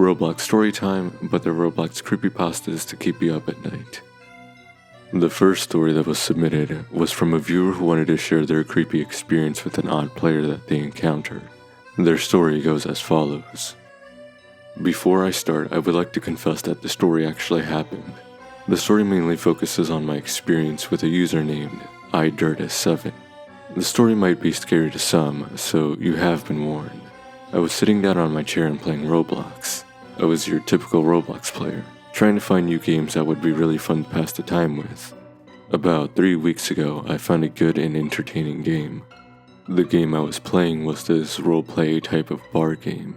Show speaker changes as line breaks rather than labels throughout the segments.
Roblox Storytime, but they're Roblox Creepypastas to keep you up at night. The first story that was submitted was from a viewer who wanted to share their creepy experience with an odd player that they encountered. Their story goes as follows. Before I start, I would like to confess that the story actually happened. The story mainly focuses on my experience with a user named iDirtus7. The story might be scary to some, so you have been warned. I was sitting down on my chair and playing Roblox. I was your typical Roblox player, trying to find new games that would be really fun to pass the time with. About 3 weeks ago, I found a good and entertaining game. The game I was playing was this roleplay type of bar game.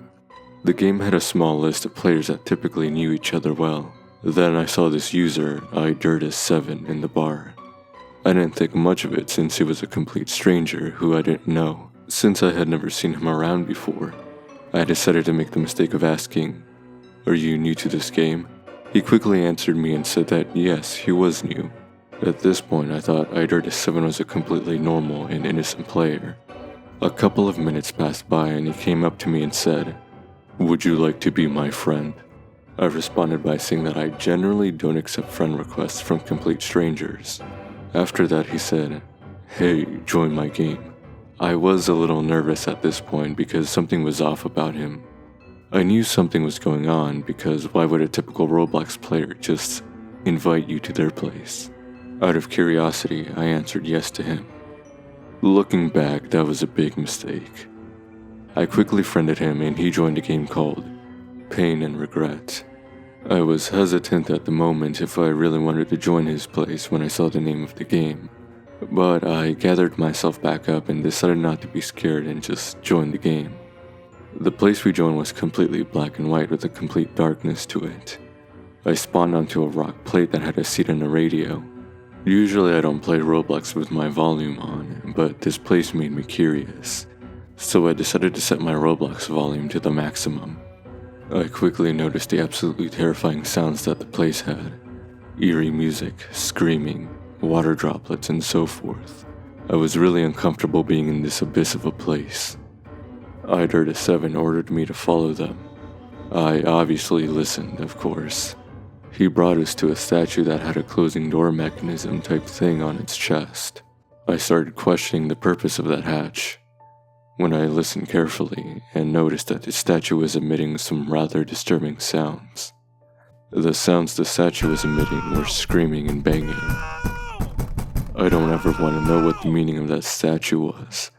The game had a small list of players that typically knew each other well. Then I saw this user, iDirtus7, in the bar. I didn't think much of it since he was a complete stranger who I didn't know, since I had never seen him around before. I decided to make the mistake of asking, "Are you new to this game?" He quickly answered me and said that yes, he was new. At this point, I thought iDirtus7 was a completely normal and innocent player. A couple of minutes passed by and he came up to me and said, "Would you like to be my friend?" I responded by saying that I generally don't accept friend requests from complete strangers. After that he said, "Hey, join my game." I was a little nervous at this point because something was off about him. I knew something was going on because why would a typical Roblox player just invite you to their place? Out of curiosity, I answered yes to him. Looking back, that was a big mistake. I quickly friended him and he joined a game called Pain and Regret. I was hesitant at the moment if I really wanted to join his place when I saw the name of the game, but I gathered myself back up and decided not to be scared and just joined the game. The place we joined was completely black and white with a complete darkness to it. I spawned onto a rock plate that had a seat and a radio. Usually I don't play Roblox with my volume on, but this place made me curious, so I decided to set my Roblox volume to the maximum. I quickly noticed the absolutely terrifying sounds that the place had. Eerie music, screaming, water droplets, and so forth. I was really uncomfortable being in this abyss of a place. iDirtus7 ordered me to follow them. I obviously listened, of course. He brought us to a statue that had a closing door mechanism type thing on its chest. I started questioning the purpose of that hatch, when I listened carefully and noticed that the statue was emitting some rather disturbing sounds. The sounds the statue was emitting were screaming and banging. I don't ever want to know what the meaning of that statue was,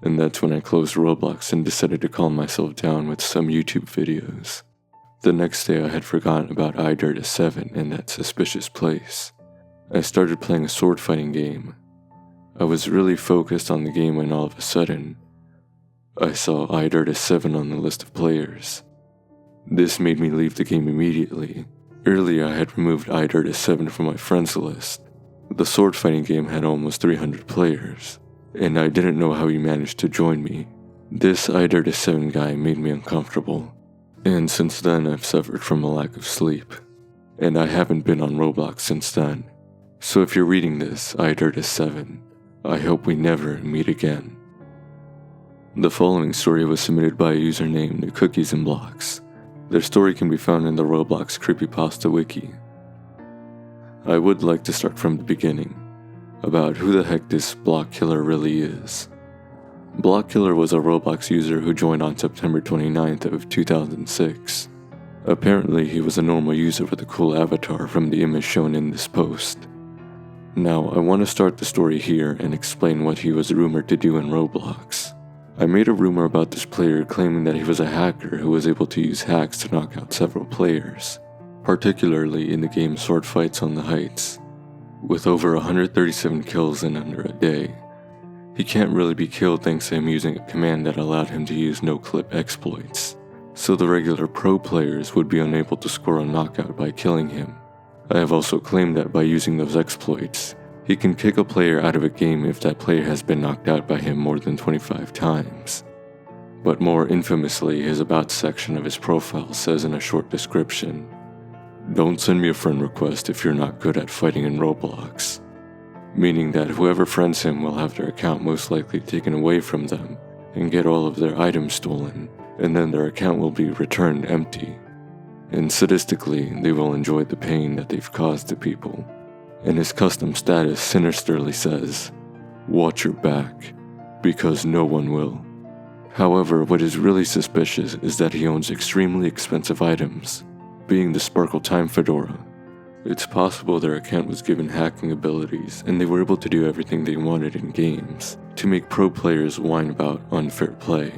and that's when I closed Roblox and decided to calm myself down with some YouTube videos. The next day I had forgotten about iDirtus7 in that suspicious place. I started playing a sword fighting game. I was really focused on the game when all of a sudden, I saw iDirtus7 on the list of players. This made me leave the game immediately. Earlier I had removed iDirtus7 from my friends list. The sword fighting game had almost 300 players, and I didn't know how he managed to join me. This iDirtus7 guy made me uncomfortable, and since then I've suffered from a lack of sleep, and I haven't been on Roblox since then. So if you're reading this, iDirtus7, I hope we never meet again. The following story was submitted by a user named Cookies and Blocks. Their story can be found in the Roblox Creepypasta wiki. I would like to start from the beginning, about who the heck this Block Killer really is. Block Killer was a Roblox user who joined on September 29th of 2006. Apparently he was a normal user with a cool avatar from the image shown in this post. Now I want to start the story here and explain what he was rumored to do in Roblox. I made a rumor about this player claiming that he was a hacker who was able to use hacks to knock out several players, particularly in the game Sword Fights on the Heights. With over 137 kills in under a day, he can't really be killed thanks to him using a command that allowed him to use no-clip exploits, so the regular pro players would be unable to score a knockout by killing him. I have also claimed that by using those exploits, he can kick a player out of a game if that player has been knocked out by him more than 25 times. But more infamously, his About section of his profile says in a short description, "Don't send me a friend request if you're not good at fighting in Roblox," meaning that whoever friends him will have their account most likely taken away from them and get all of their items stolen, and then their account will be returned empty. and sadistically they will enjoy the pain that they've caused to people. And his custom status sinisterly says, "Watch your back, because no one will." However, what is really suspicious is that he owns extremely expensive items, being the Sparkle Time Fedora. It's possible their account was given hacking abilities and they were able to do everything they wanted in games to make pro players whine about unfair play.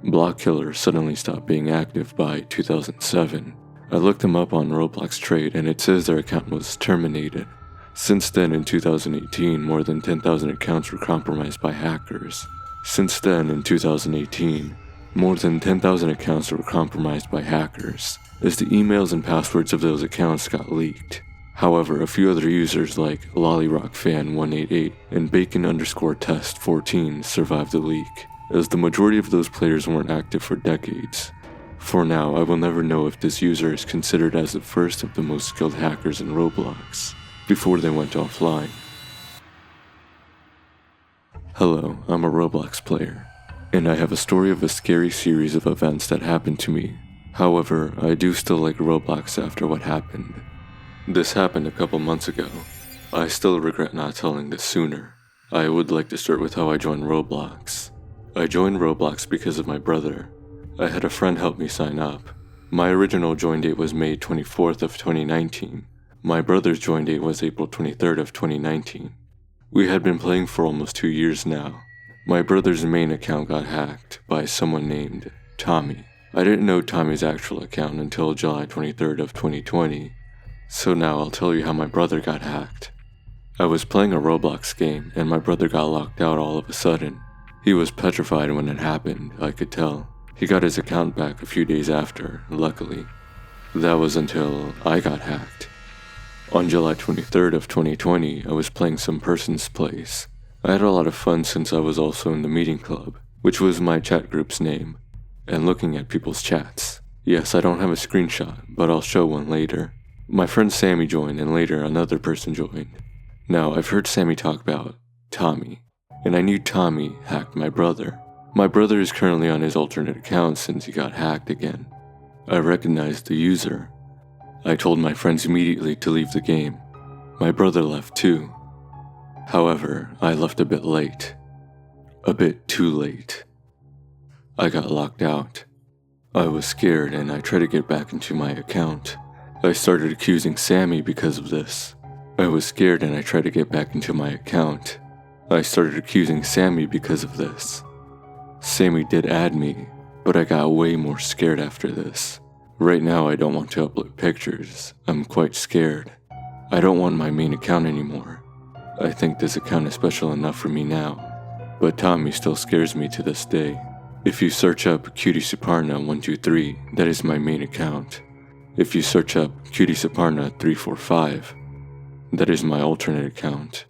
Block Killer suddenly stopped being active by 2007. I looked them up on Roblox Trade and it says their account was terminated. Since then, in 2018, more than 10,000 accounts were compromised by hackers. Since then, in 2018, more than 10,000 accounts were compromised by hackers, as the emails and passwords of those accounts got leaked. However, a few other users like LollyRockFan188 and Bacon_Test14 survived the leak, as the majority of those players weren't active for decades. For now, I will never know if this user is considered as the first of the most skilled hackers in Roblox, before they went offline. Hello, I'm a Roblox player, and I have a story of a scary series of events that happened to me. However, I do still like Roblox after what happened. This happened a couple months ago. I still regret not telling this sooner. I would like to start with how I joined Roblox. I joined Roblox because of my brother. I had a friend help me sign up. My original join date was May 24th of 2019. My brother's join date was April 23rd of 2019. We had been playing for almost 2 years now. My brother's main account got hacked by someone named Tommy. I didn't know Tommy's actual account until July 23rd of 2020, so now I'll tell you how my brother got hacked. I was playing a Roblox game and my brother got locked out all of a sudden. He was petrified when it happened, I could tell. He got his account back a few days after, luckily. That was until I got hacked. On July 23rd of 2020, I was playing some person's place. I had a lot of fun since I was also in the meeting club, which was my chat group's name, and looking at people's chats. Yes, I don't have a screenshot, but I'll show one later. My friend Sammy joined and later another person joined. Now, I've heard Sammy talk about Tommy, and I knew Tommy hacked my brother. My brother is currently on his alternate account since he got hacked again. I recognized the user. I told my friends immediately to leave the game. My brother left too. However, I left a bit late. A bit too late. I got locked out. I was scared and I tried to get back into my account. I started accusing Sammy because of this. I was scared and I tried to get back into my account. I started accusing Sammy because of this. Sammy did add me, but I got way more scared after this. Right now I don't want to upload pictures. I'm quite scared. I don't want my main account anymore. I think this account is special enough for me now, but Tommy still scares me to this day. If you search up CutieSuparna123, that is my main account. If you search up CutieSuparna345, that is my alternate account.